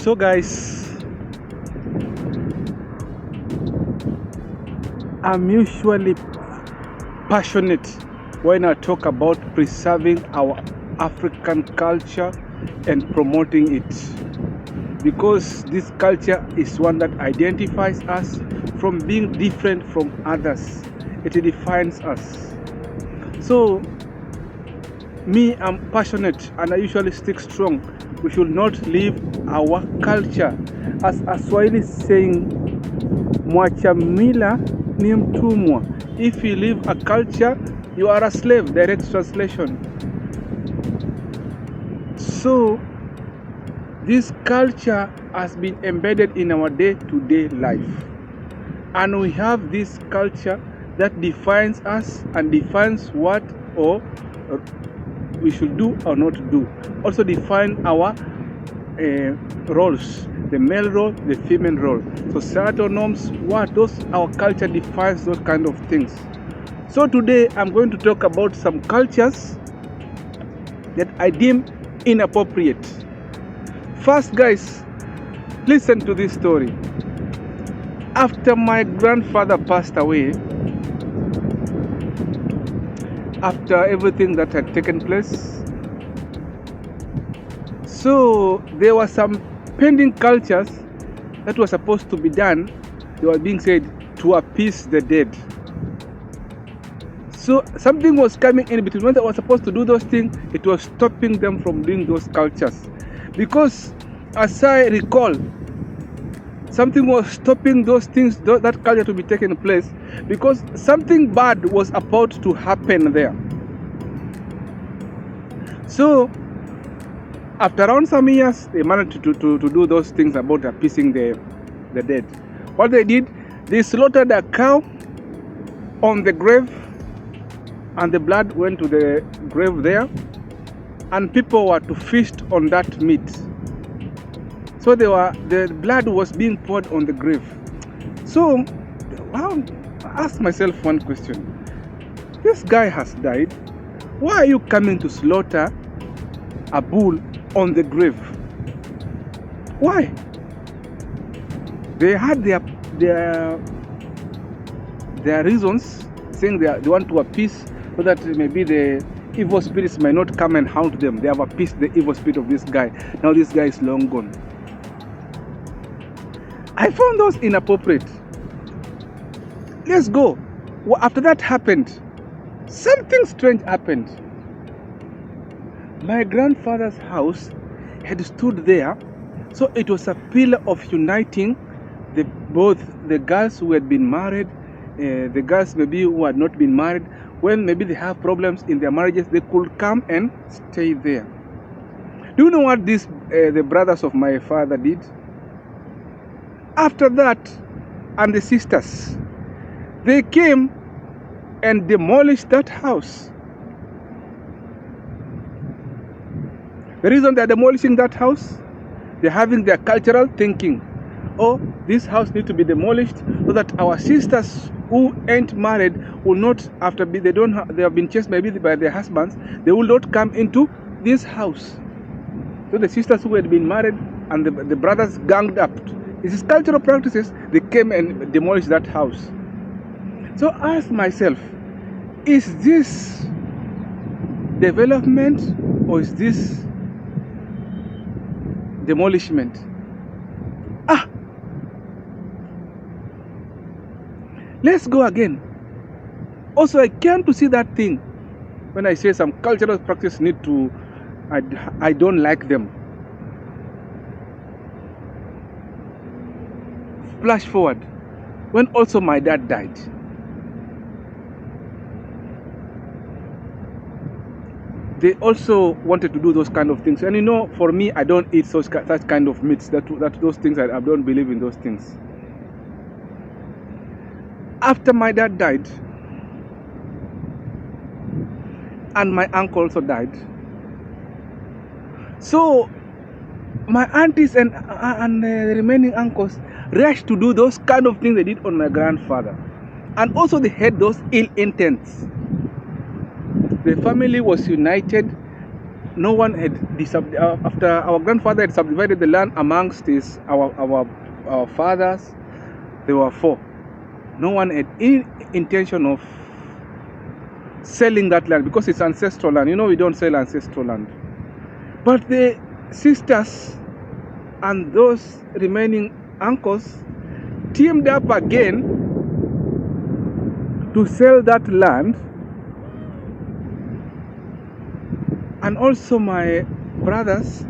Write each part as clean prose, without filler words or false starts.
So guys, I'm usually passionate when I talk about preserving our African culture and promoting it, because this culture is one that identifies us from being different from others. It defines us. So me, I'm passionate and I usually stick strong. We should not leave our culture. As a Swahili saying, mwacha mila ni mtumwa. If you leave a culture, you are a slave. Direct translation. So this culture has been embedded in our day-to-day life, and we have this culture that defines us and defines what or we should do or not do. Also define our roles, the male role, the female role, societal norms. What those our culture defines those kind of things. So today I'm going to talk about some cultures that I deem inappropriate. First, guys, listen to this story. After my grandfather passed away, after everything that had taken place, so there were some pending cultures that were supposed to be done. They were being said to appease the dead. So something was coming in between. When they were supposed to do those things, it was stopping them from doing those cultures. Because as I recall, something was stopping those things, that culture to be taken place, because something bad was about to happen there. So after around some years, they managed to do those things about appeasing the dead. What they did, they slaughtered a cow on the grave, and the blood went to the grave there, and people were to feast on that meat. So the blood was being poured on the grave. So I asked myself one question. This guy has died. Why are you coming to slaughter a bull on the grave? Why? They had their reasons, saying they want to appease, so that maybe the evil spirits might not come and haunt them. They have appeased the evil spirit of this guy. Now this guy is long gone. I found those inappropriate. Let's go. Well, after that happened, something strange happened. My grandfather's house had stood there, so it was a pillar of uniting both the girls who had been married, the girls maybe who had not been married. When maybe they have problems in their marriages, they could come and stay there. Do you know what the brothers of my father did? After that, and the sisters, they came and demolished that house. The reason they're demolishing that house, they're having their cultural thinking. Oh, this house needs to be demolished so that our sisters who ain't married will not, after they have been chased maybe by their husbands, they will not come into this house. So the sisters who had been married and the brothers ganged up. This is cultural practices. They came and demolished that house. So I asked myself, is this development or is this demolishment? Let's go again. Also, I came to see that thing when I say some cultural practice need to, I don't like them. Flash forward, when also my dad died. They also wanted to do those kind of things. And you know, for me, I don't eat such kind of meats, those things, I don't believe in those things. After my dad died, and my uncle also died, so my aunties and the remaining uncles rushed to do those kind of things they did on my grandfather. And also they had those ill intents. The family was united no one had after our grandfather had subdivided the land amongst our fathers. There were 4. No one had any intention of selling that land because it's ancestral land. We don't sell ancestral land. But the sisters and those remaining uncles teamed up again to sell that land. And also my brothers,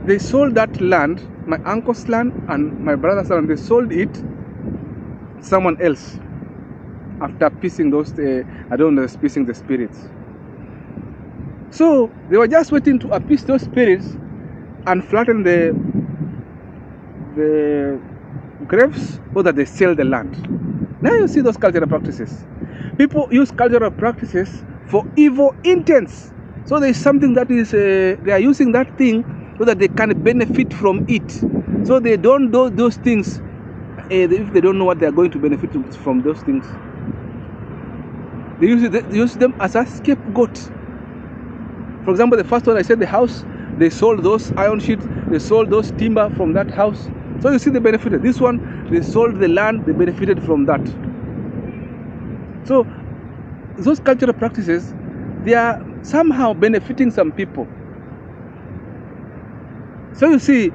they sold that land, my uncle's land and my brother's land, they sold it to someone else after appeasing those, appeasing the spirits. So they were just waiting to appease those spirits and flatten the graves so that they sell the land. Now you see those cultural practices. People use cultural practices for evil intents. So there is something that is, they are using that thing so that they can benefit from it. So they don't do those things if they don't know what they are going to benefit from those things. They use them as a scapegoat. For example, the first one I said, the house, they sold those iron sheets, they sold those timber from that house. So you see, they benefited. This one, they sold the land, they benefited from that. So those cultural practices, they are somehow benefiting some people. So you see,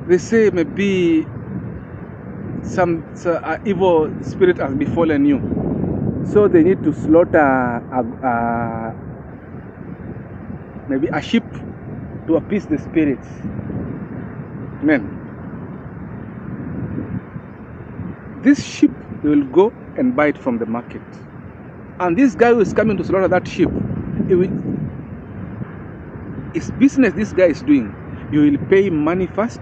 they say maybe some evil spirit has befallen you. So they need to slaughter maybe a sheep to appease the spirits. Amen. This sheep, they will go and buy it from the market. And this guy who is coming to slaughter that sheep, it's business this guy is doing. You will pay him money first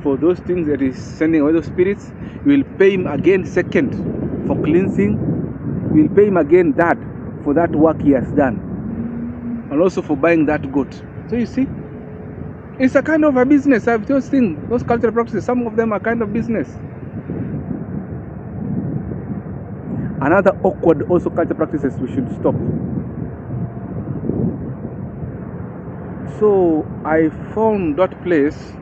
for those things that he's sending away those spirits. You will pay him again second for cleansing. You will pay him again third for that work he has done. And also for buying that goat. So you see, it's a kind of a business. I've just seen those cultural practices, some of them are kind of business. Another awkward also cultural practices we should stop. So I found that place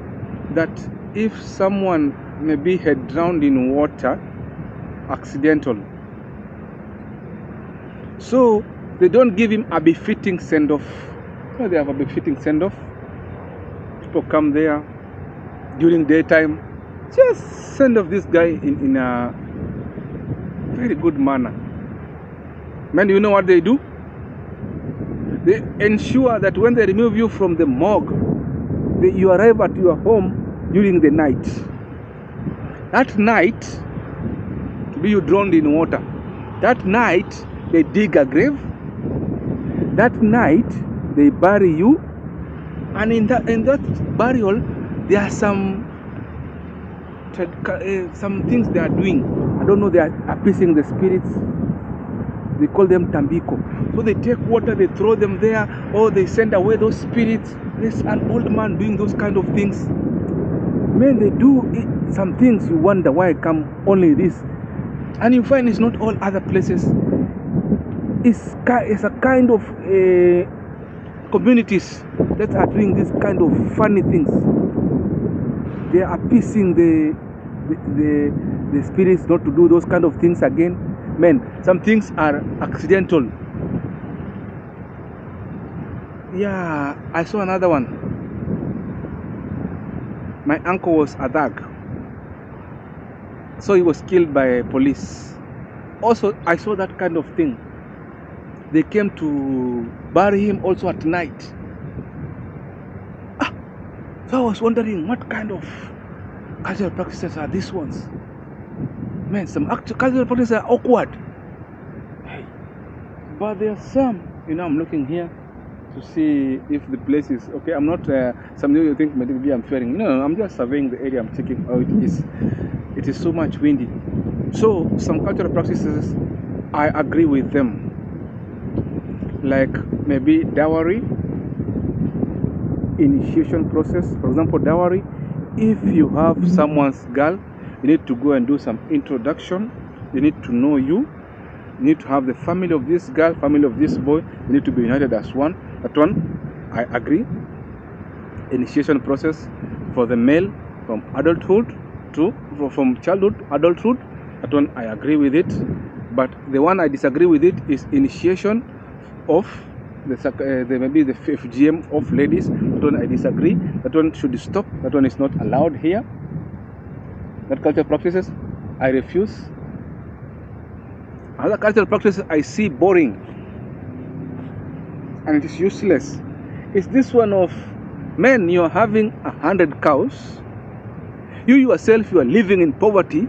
that if someone maybe had drowned in water, accidental, so they don't give him a befitting send-off. So they have a befitting send-off. People come there during daytime, just send off this guy in a very good manner. Man, you know what they do? They ensure that when they remove you from the morgue, you arrive at your home during the night. That night, be you drowned in water. That night, they dig a grave. That night, they bury you. And in that burial, there are some things they are doing. I don't know, they are appeasing the spirits. They call them tambiko. So they take water, they throw them there, or they send away those spirits. There's an old man doing those kind of things. Man, they do some things you wonder why come only this. And you find it's not all other places. It's a kind of communities that are doing this kind of funny things. They are appeasing the spirits not to do those kind of things again. Man, some things are accidental. Yeah, I saw another one. My uncle was a thug, so he was killed by police. Also, I saw that kind of thing. They came to bury him also at night. So I was wondering, what kind of cultural practices are these ones? Man, some cultural practices are awkward. But there are some, I'm looking here to see if the place is okay. I'm not, some of you think maybe I'm fearing. No, I'm just surveying the area. I'm checking how it is. It is so much windy. So some cultural practices, I agree with them. Like maybe dowry, initiation process. For example, dowry, if you have someone's girl, you need to go and do some introduction. You need to know you. You need to have the family of this girl, family of this boy. You need to be united as one. That one, I agree. Initiation process for the male from adulthood from childhood, adulthood, that one I agree with it. But the one I disagree with it is initiation of maybe the FGM of ladies. That one I disagree. That one should stop. That one is not allowed here. That cultural practices I refuse. Other cultural practices I see boring and it is useless. It's this one of, men, you're having 100 cows. You yourself, you are living in poverty,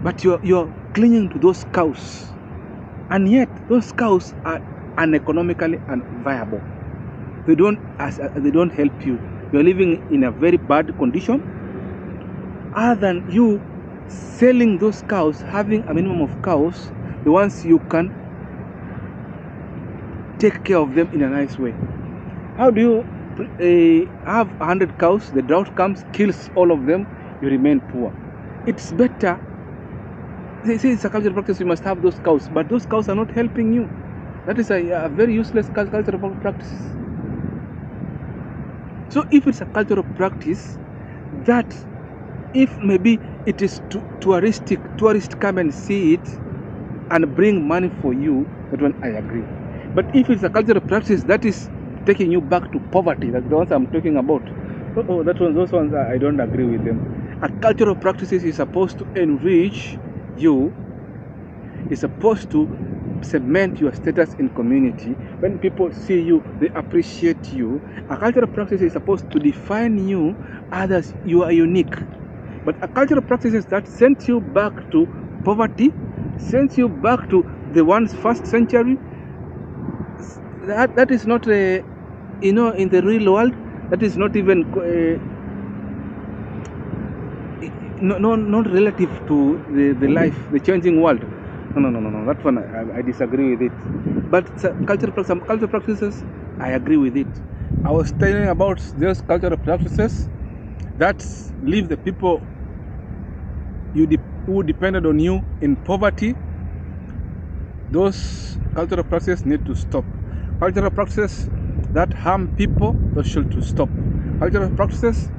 but you're clinging to those cows, and yet those cows are uneconomically unviable. They don't help you. You're living in a very bad condition. Other than you selling those cows, having a minimum of cows, the ones you can take care of them in a nice way. How do you have 100 cows, the drought comes, kills all of them, you remain poor? It's better. They say it's a cultural practice, you must have those cows, but those cows are not helping you. That is a very useless cultural practice. So if it's a cultural practice that, if maybe it is tourists come and see it and bring money for you, that one I agree. But if it's a cultural practice that is taking you back to poverty, that's the ones I'm talking about. Those ones I don't agree with them. A cultural practices is supposed to enrich you, is supposed to cement your status in community. When people see you, they appreciate you. A cultural practice is supposed to define you, others, you are unique. But a cultural practices that sent you back to poverty, sends you back to the first century, that is not in the real world, that is not even not relative to the life, the changing world. No. That one I disagree with it. But some cultural practices I agree with it. I was telling about those cultural practices that leave the people who depended on you in poverty. Those cultural practices need to stop. Cultural practices that harm people, those should to stop. Cultural practices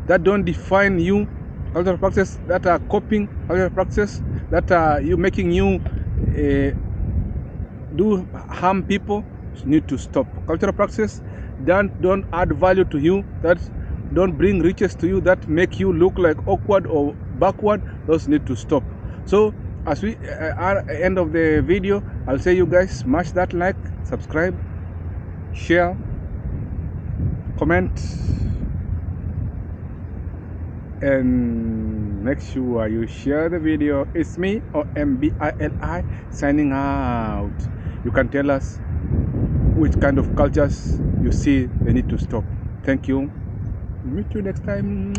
that don't define you, cultural practices that are copying, cultural practices that are making you do harm people, need to stop. Cultural practices that don't add value to you, that don't bring riches to you, that make you look like awkward or backward, those need to stop. So as we are at the end of the video, I'll say you guys smash that like, subscribe, share, comment, and make sure you share the video. It's me, OMBILI, signing out. You can tell us which kind of cultures you see they need to stop. Thank you. Meet you next time.